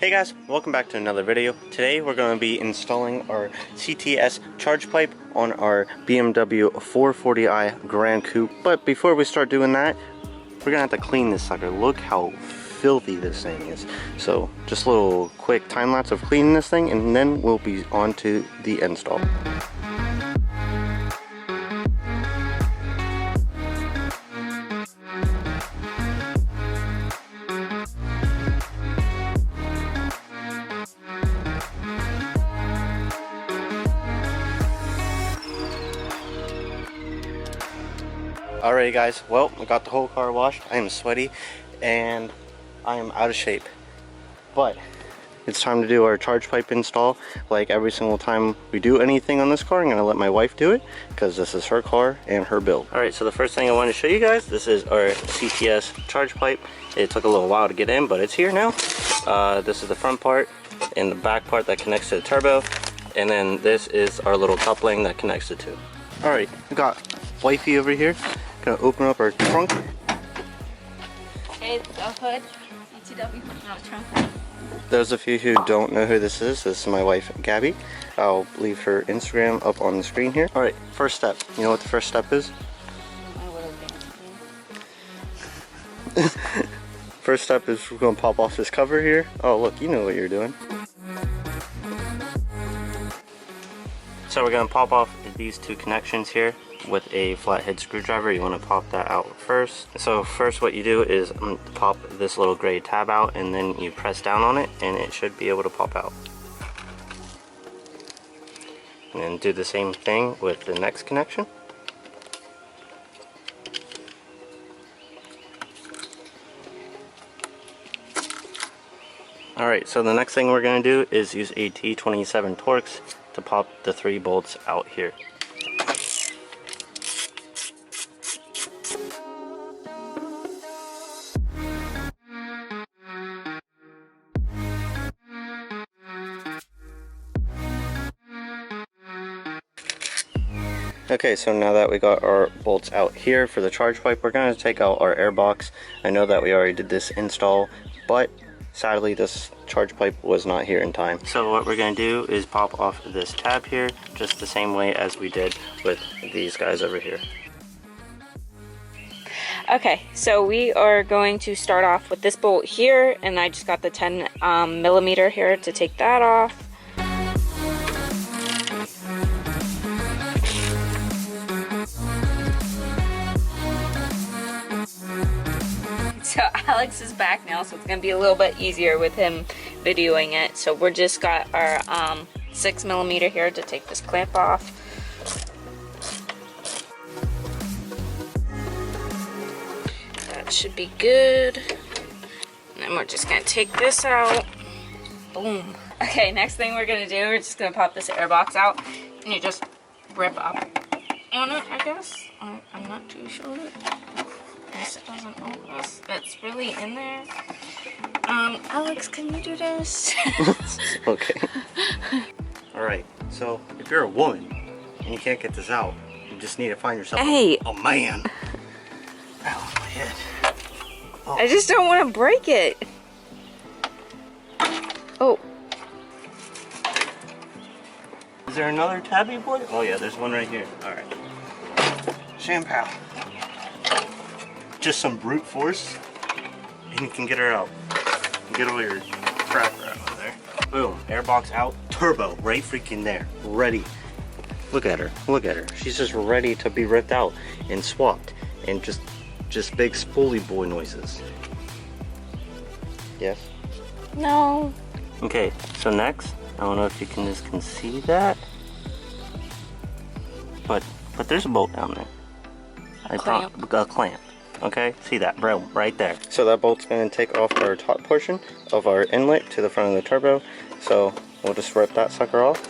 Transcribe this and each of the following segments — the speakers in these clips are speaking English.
Hey guys, welcome back to another video. Today we're going to be installing our CTS charge pipe on our BMW 440i Grand Coupe. But before we start doing that, we're going to have to clean this sucker. Look how filthy this thing is. So just a little quick time lapse of cleaning this thing and then we'll be on to the install. Alright guys, well, I got the whole car washed. I am sweaty and I am out of shape. But it's time to do our charge pipe install. Like every single time we do anything on this car, I'm going to let my wife do it because this is her car and her build. Alright, so the first thing I want to show you guys, this is our CTS charge pipe. It took a little while to get in, but it's here now. This is the front part and the back part that connects to the turbo. And then this is our little coupling that connects the two. Alright, we got wifey over here. Gonna open up our trunk. Okay, the hood, ETW, not a trunk. Those of you who don't know who this is my wife Gabby. I'll leave her Instagram up on the screen here. Alright, first step. You know what the first step is? First step is we're gonna pop off this cover here. Oh look, you know what you're doing. So we're gonna pop off these two connections here with a flathead screwdriver. You want to pop that out first. So first what you do is pop this little gray tab out and then you press down on it and it should be able to pop out. And then do the same thing with the next connection. Alright, so the next thing we're going to do is use a T27 Torx to pop the 3 bolts out here. Okay, so now that we got our bolts out here for the charge pipe, we're going to take out our air box. I know that we already did this install, but sadly this charge pipe was not here in time. So what we're going to do is pop off this tab here, just the same way as we did with these guys over here. Okay, so we are going to start off with this bolt here, and I just got the 10 millimeter here to take that off. So Alex is back now, so it's gonna be a little bit easier with him videoing it. So we're just got our 6 millimeter here to take this clamp off. That should be good. And then we're just gonna take this out. Boom. Okay, next thing we're gonna do, we're just gonna pop this air box out, and you just rip up on it, I guess. I'm not too sure. This doesn't open. It's really in there. Alex, can you do this? Okay. Alright, so if you're a woman and you can't get this out, you just need to find yourself a man. Ow, my head. Oh. I just don't want to break it. Oh. Is there another tabby board? Oh yeah, there's one right here. Alright. Shampoo. Just some brute force and you can get her out. Get all your crap right out of there. Boom, airbox out, turbo right freaking there, ready. Look at her, look at her. She's just ready to be ripped out and swapped and just big spoolie boy noises. Yes? No. Okay, so next, I don't know if you can see that, but there's a bolt down there. A clamp. Okay, see that, bro, right there. So that bolt's going to take off our top portion of our inlet to the front of the turbo. So we'll just rip that sucker off.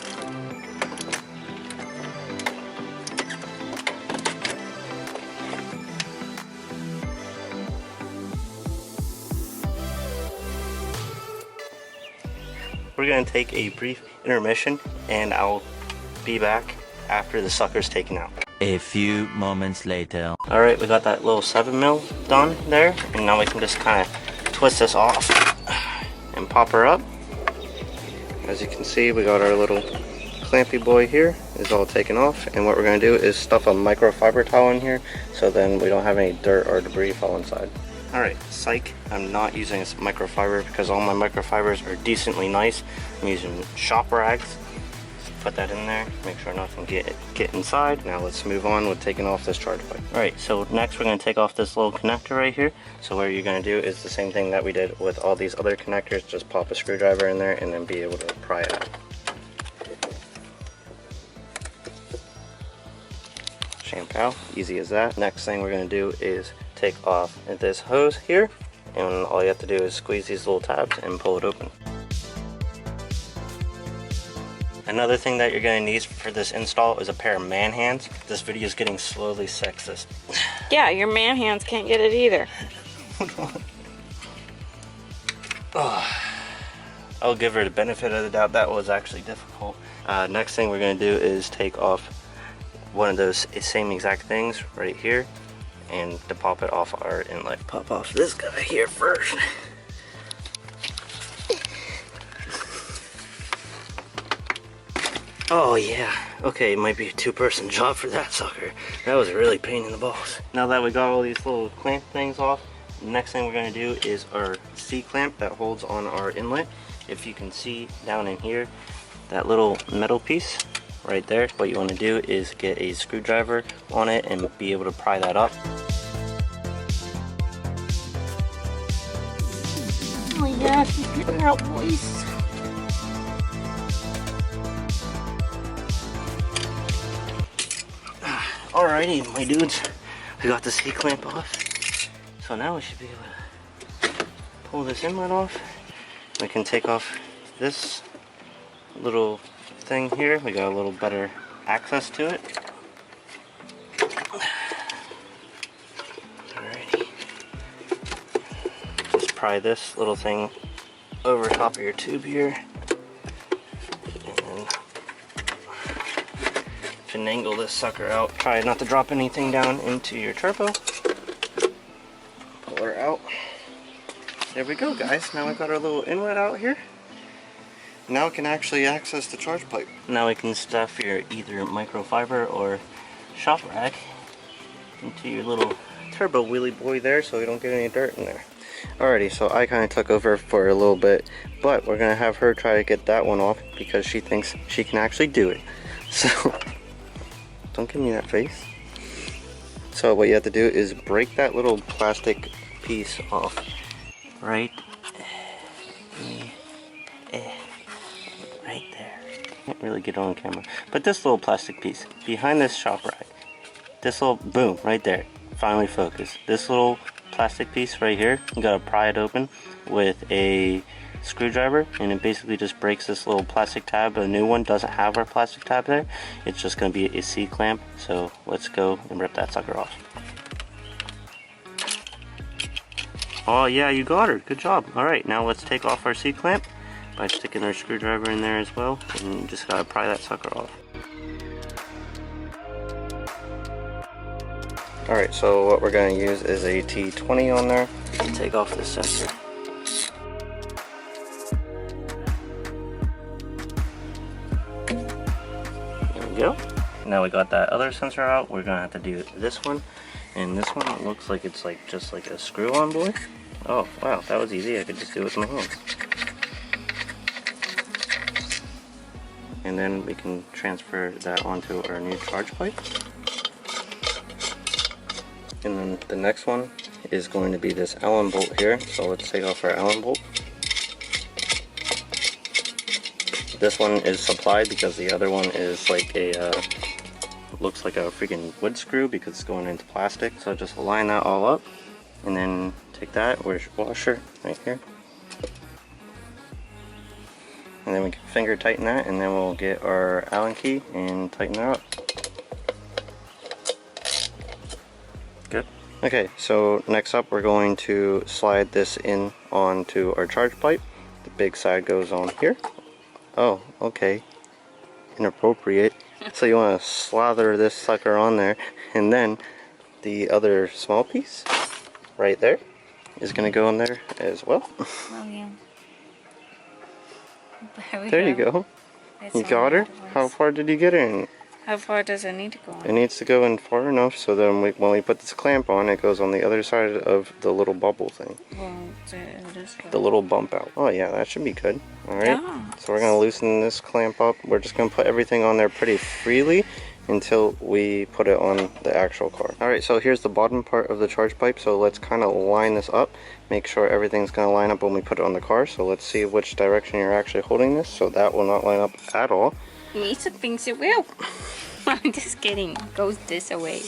We're going to take a brief intermission and I'll be back after the sucker's taken out. A few moments later. Alright, we got that little 7 mil done there, and now we can just kind of twist this off and pop her up. as you can see, we got our little clampy boy here is all taken off, and what we're going to do is stuff a microfiber towel in here so then we don't have any dirt or debris fall inside. Alright, psych, I'm not using this microfiber because all my microfibers are decently nice. I'm using shop rags. Put that in there, make sure nothing get inside. Now let's move on with taking off this charge pipe. Alright, so next we're going to take off this little connector right here. So what you're going to do is the same thing that we did with all these other connectors, just pop a screwdriver in there and then be able to pry it out. Shampoo, easy as that. Next thing we're going to do is take off this hose here, and all you have to do is squeeze these little tabs and pull it open. Another thing that you're going to need for this install is a pair of man hands. This video is getting slowly sexist. Yeah, your man hands can't get it either. Oh, I'll give her the benefit of the doubt. That was actually difficult. Next thing we're going to do is take off one of those same exact things right here, and to pop it off our inlet. Pop off this guy here first. Oh yeah, okay, it might be a two-person job for that sucker. That was a really pain in the balls. Now that we got all these little clamp things off, the next thing we're going to do is our C-clamp that holds on our inlet. If you can see down in here, that little metal piece right there, what you want to do is get a screwdriver on it and be able to pry that up. Oh yeah, she's getting out, boys. Alrighty, my dudes, we got the C-clamp off. So now we should be able to pull this inlet off. We can take off this little thing here. We got a little better access to it. Alrighty. Just pry this little thing over top of your tube here. And finagle this sucker out. Try not to drop anything down into your turbo. Pull her out. There we go, guys. Now we've got our little inlet out here. Now we can actually access the charge pipe. Now we can stuff your either microfiber or shop rag into your little turbo wheelie boy there so we don't get any dirt in there. Alrighty, so I kind of took over for a little bit, but we're going to have her try to get that one off because she thinks she can actually do it. So, don't give me that face. So what you have to do is break that little plastic piece off. Right there. Can't really get on camera. But this little plastic piece behind this shop rag, this little, boom, right there. Finally focus. This little plastic piece right here, you gotta pry it open with a screwdriver, and it basically just breaks this little plastic tab. A new one doesn't have our plastic tab there. It's just gonna be a C-clamp. So let's go and rip that sucker off. Oh yeah, you got her. Good job. Alright, now let's take off our C-clamp by sticking our screwdriver in there as well, and you just gotta pry that sucker off. Alright, so what we're going to use is a T20 on there to take off this sensor. There we go. Now we got that other sensor out, we're going to have to do this one. And this one looks like it's like just like a screw-on boy. Oh wow, that was easy. I could just do it with my hands. And then we can transfer that onto our new charge pipe. And then the next one is going to be this Allen bolt here. So let's take off our Allen bolt. This one is supplied because the other one is like a looks like a freaking wood screw because it's going into plastic. So just line that all up and then take that, where's your washer? Right here. And then we can finger tighten that, and then we'll get our Allen key and tighten that up. Good. Okay, so next up we're going to slide this in onto our charge pipe. The big side goes on here. Oh, okay. Inappropriate. So you want to slather this sucker on there, and then the other small piece right there is going to go in there as well. Oh yeah. There you go. You got her? How far did you get her in? How far does it need to go? It needs to go in far enough so then when we put this clamp on, it goes on the other side of the little bubble thing. Well, it is The little bump out. Oh yeah, that should be good. Alright, yeah. So we're going to loosen this clamp up. We're just going to put everything on there pretty freely until we put it on the actual car. Alright, so here's the bottom part of the charge pipe. So let's kind of line this up. Make sure everything's going to line up when we put it on the car. So let's see which direction you're actually holding this. So that will not line up at all. Misa thinks it will. I'm just kidding. It goes this way.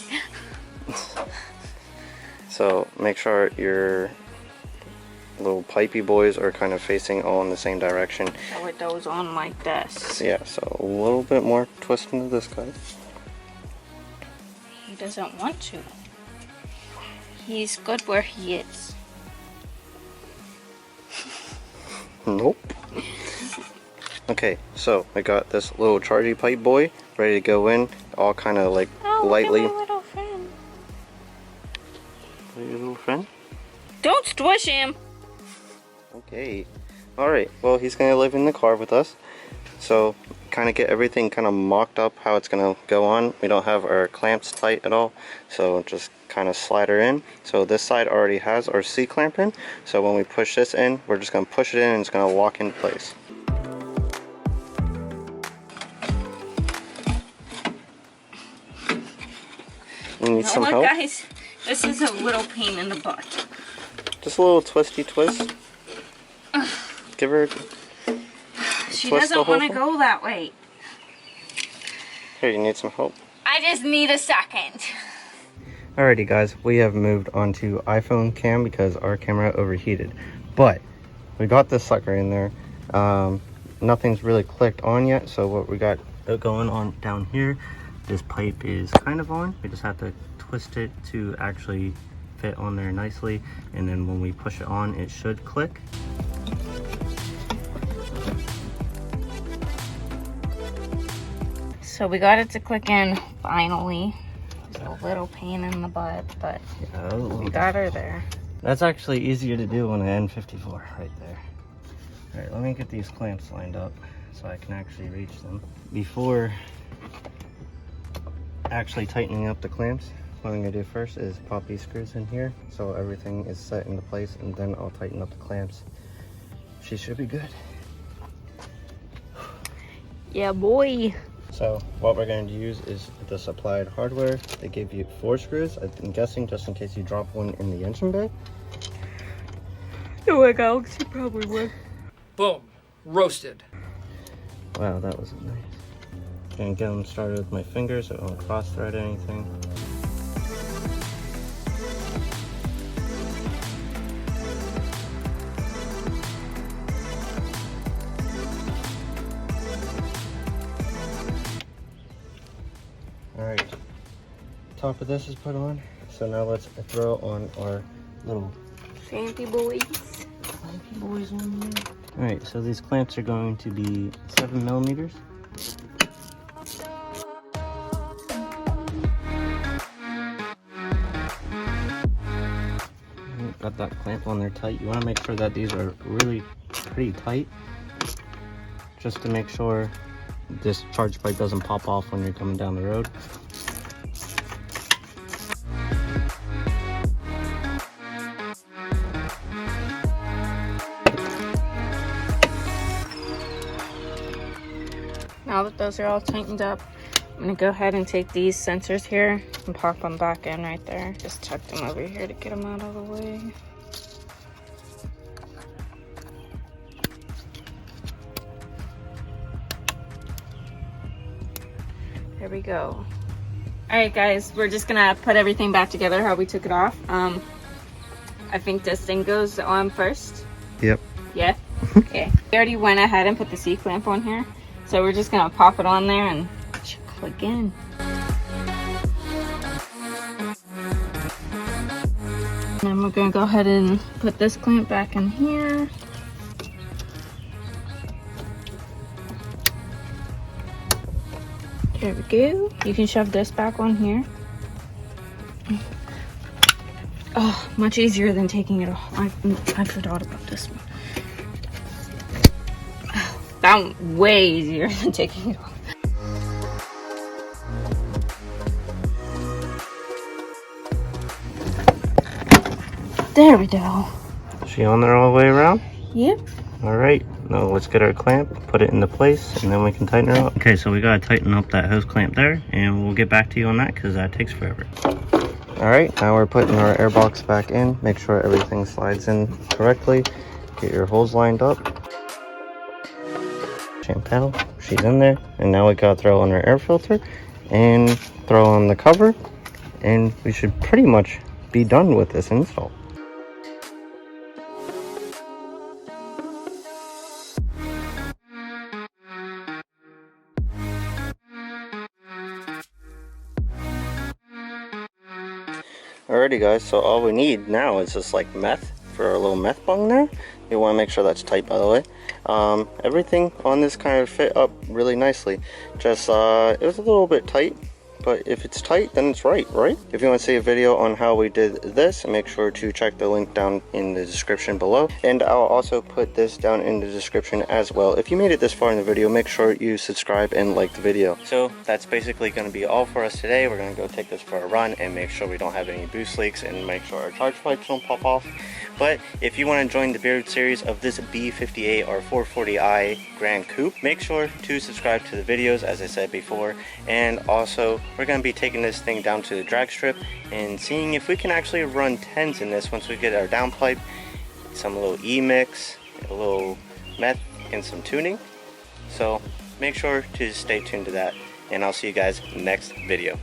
So make sure your little pipey boys are kind of facing all in the same direction. So it goes on like this. Yeah, so a little bit more twist into this guy. He doesn't want to. He's good where he is. Nope. Okay, so I got this little chargy pipe boy ready to go in, all kind of like lightly. Look at my little friend. Your little friend? Don't squish him. Okay. Alright, well he's going to live in the car with us. So kind of get everything kind of mocked up how it's going to go on. We don't have our clamps tight at all, so just kind of slide her in. So this side already has our C-clamp in, so when we push this in, we're just going to push it in and it's going to lock into place. You need some help? Guys, this is a little pain in the butt. Just a little twisty twist. Give her. She doesn't want to go that way. Here, you need some help. I just need a second. Alrighty guys, we have moved on to iPhone cam because our camera overheated. But we got this sucker in there. Nothing's really clicked on yet, so what we got going on down here, this pipe is kind of on. We just have to twist it to actually fit on there nicely, and then when we push it on, it should click. So we got it to click in finally. It's a little pain in the butt, but Yeah, we got her there. That's actually easier to do on an N54 right there. Alright, let me get these clamps lined up so I can actually reach them. Before actually tightening up the clamps, what I'm going to do first is pop these screws in here so everything is set into place, and then I'll tighten up the clamps. She should be good. Yeah, boy. So what we're going to use is the supplied hardware. They give you 4 screws, I'm guessing, just in case you drop one in the engine bay. Oh my god, she probably would. Boom. Roasted. Wow, that was nice. Gonna get them started with my fingers so I don't cross thread anything. Alright, top of this is put on, so now let's throw on our little Fancy boys. clamp boys on here. Alright, so these clamps are going to be 7 millimeters. Got that clamp on there tight. You want to make sure that these are really pretty tight, just to make sure this charge pipe doesn't pop off when you're coming down the road. Now that those are all tightened up, I'm gonna go ahead and take these sensors here and pop them back in right there. Just tuck them over here to get them out of the way. There we go. All right, guys, we're just gonna put everything back together how we took it off. I think this thing goes on first. Yep. Yeah? Okay. We already went ahead and put the C-clamp on here. So we're just gonna pop it on there and click in. And then we're gonna go ahead and put this clamp back in here. There we go. You can shove this back on here. Oh, much easier than taking it off. I forgot about this one. That one way easier than taking it off. There we go. Is she on there all the way around? Yep. All right, now let's get our clamp, put it into place, and then we can tighten her up. Okay, so we gotta tighten up that hose clamp there, and we'll get back to you on that because that takes forever. All right, now we're putting our air box back in. Make sure everything slides in correctly. Get your holes lined up. Chantel, she's in there, and now we gotta throw on our air filter and throw on the cover, and we should pretty much be done with this install. Alrighty guys, so all we need now is just like meth for our little meth bung there. You want to make sure that's tight, by the way. Everything on this kind of fit up really nicely. Just it was a little bit tight, but if it's tight, then it's right? If you want to see a video on how we did this, make sure to check the link down in the description below, and I'll also put this down in the description as well. If you made it this far in the video, make sure you subscribe and like the video. So that's basically going to be all for us today. We're going to go take this for a run and make sure we don't have any boost leaks and make sure our charge pipes don't pop off. But if you want to join the build series of this B58 or 440i Grand Coupe, make sure to subscribe to the videos, as I said before. And also, we're going to be taking this thing down to the drag strip and seeing if we can actually run 10s in this once we get our downpipe, some little E-mix, a little meth, and some tuning. So make sure to stay tuned to that, and I'll see you guys next video.